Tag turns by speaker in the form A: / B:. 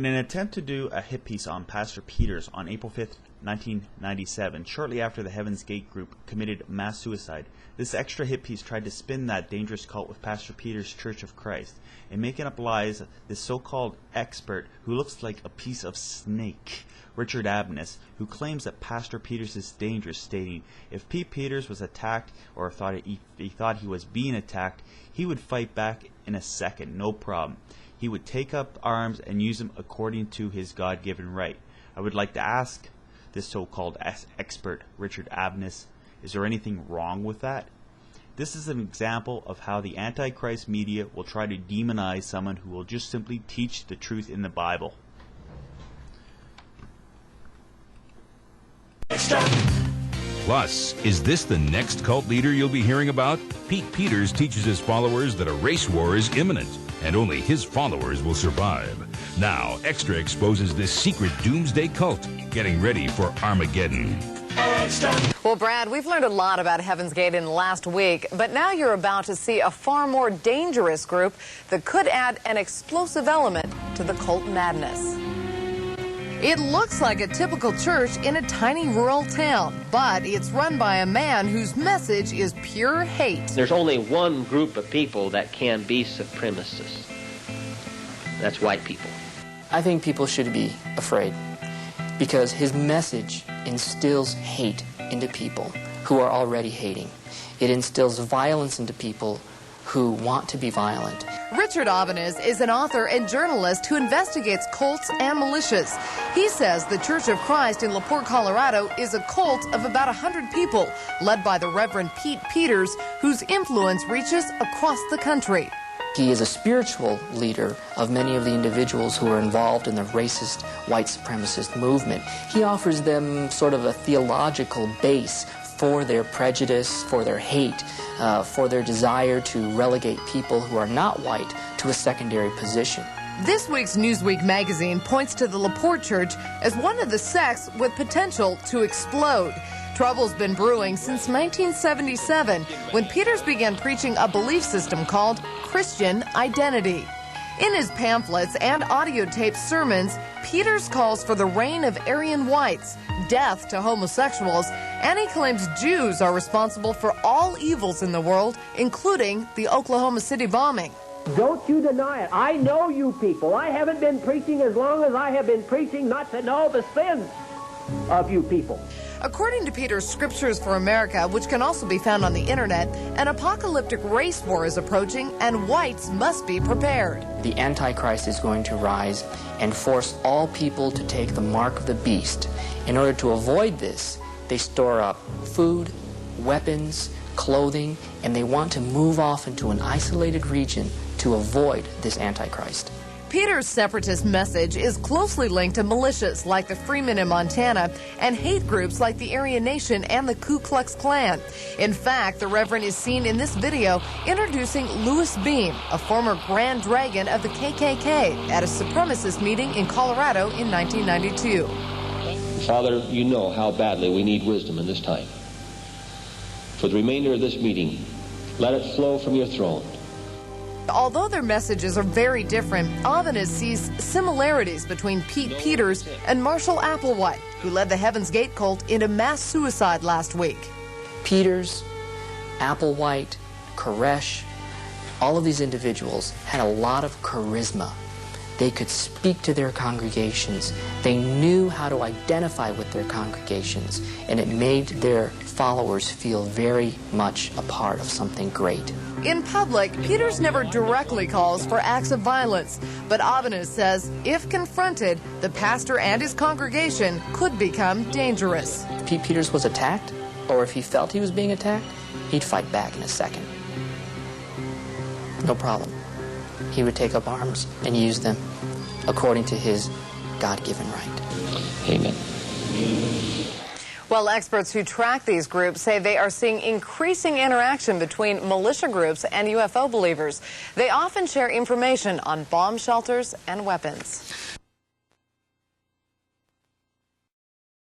A: In an attempt to do a hit piece on Pastor Peters on April 5th, 1997, shortly after the Heaven's Gate group committed mass suicide, this extra hit piece tried to spin that dangerous cult with Pastor Peters' Church of Christ. In making up lies, this so-called expert, who looks like a piece of Snake Richard Abanes, who claims that Pastor Peters is dangerous, stating if Pete Peters was attacked or if he thought he was being attacked, he would fight back in a second, no problem. He would take up arms and use them according to his God-given right. I would like to ask this so-called expert, Richard Abanes, is there anything wrong with that? This is an example of how the Antichrist media will try to demonize someone who will just simply teach the truth in the Bible.
B: Plus, is this the next cult leader you'll be hearing about? Pete Peters teaches his followers that a race war is imminent, and only his followers will survive. Now, Extra exposes this secret doomsday cult, getting ready for Armageddon.
C: Well, Brad, we've learned a lot about Heaven's Gate in the last week, but now you're about to see a far more dangerous group that could add an explosive element to the cult madness. It looks like a typical church in a tiny rural town, but it's run by a man whose message is pure hate.
D: There's only one group of people that can be supremacists. That's white people.
E: I think people should be afraid because his message instills hate into people who are already hating. It instills violence into people who want to be violent.
C: Richard Abanes is an author and journalist who investigates cults and militias. He says the Church of Christ in LaPorte, Colorado is a cult of about 100 people, led by the Reverend Pete Peters, whose influence reaches across the country.
E: He is a spiritual leader of many of the individuals who are involved in the racist, white supremacist movement. He offers them sort of a theological base for their prejudice, for their hate, for their desire to relegate people who are not white to a secondary position.
C: This week's Newsweek magazine points to the LaPorte Church as one of the sects with potential to explode. Trouble's been brewing since 1977, when Peters began preaching a belief system called Christian identity. In his pamphlets and audio-taped sermons, Peters calls for the reign of Aryan whites, death to homosexuals, and he claims Jews are responsible for all evils in the world, including the Oklahoma City bombing.
F: Don't you deny it. I know you people. I haven't been preaching as long as I have been preaching not to know the sins of you people.
C: According to Peter's Scriptures for America, which can also be found on the internet, an apocalyptic race war is approaching and whites must be prepared.
E: The Antichrist is going to rise and force all people to take the mark of the beast. In order to avoid this, they store up food, weapons, clothing, and they want to move off into an isolated region to avoid this Antichrist.
C: Peter's separatist message is closely linked to militias like the Freemen in Montana and hate groups like the Aryan Nation and the Ku Klux Klan. In fact, the Reverend is seen in this video introducing Louis Beam, a former Grand Dragon of the KKK, at a supremacist meeting in Colorado in 1992.
D: Father, you know how badly we need wisdom in this time. For the remainder of this meeting, let it flow from your throne.
C: Although their messages are very different, Abanes sees similarities between Pete Peters and Marshall Applewhite, who led the Heaven's Gate cult into mass suicide last week.
E: Peters, Applewhite, Koresh, all of these individuals had a lot of charisma. They could speak to their congregations. They knew how to identify with their congregations, and it made their followers feel very much a part of something great.
C: In public, Peters never directly calls for acts of violence, but Abanes says if confronted, the pastor and his congregation could become dangerous.
E: If Pete Peters was attacked, or if he felt he was being attacked, he'd fight back in a second. No problem. He would take up arms and use them according to his God-given right.
D: Amen.
C: Well, experts who track these groups say they are seeing increasing interaction between militia groups and UFO believers. They often share information on bomb shelters and weapons.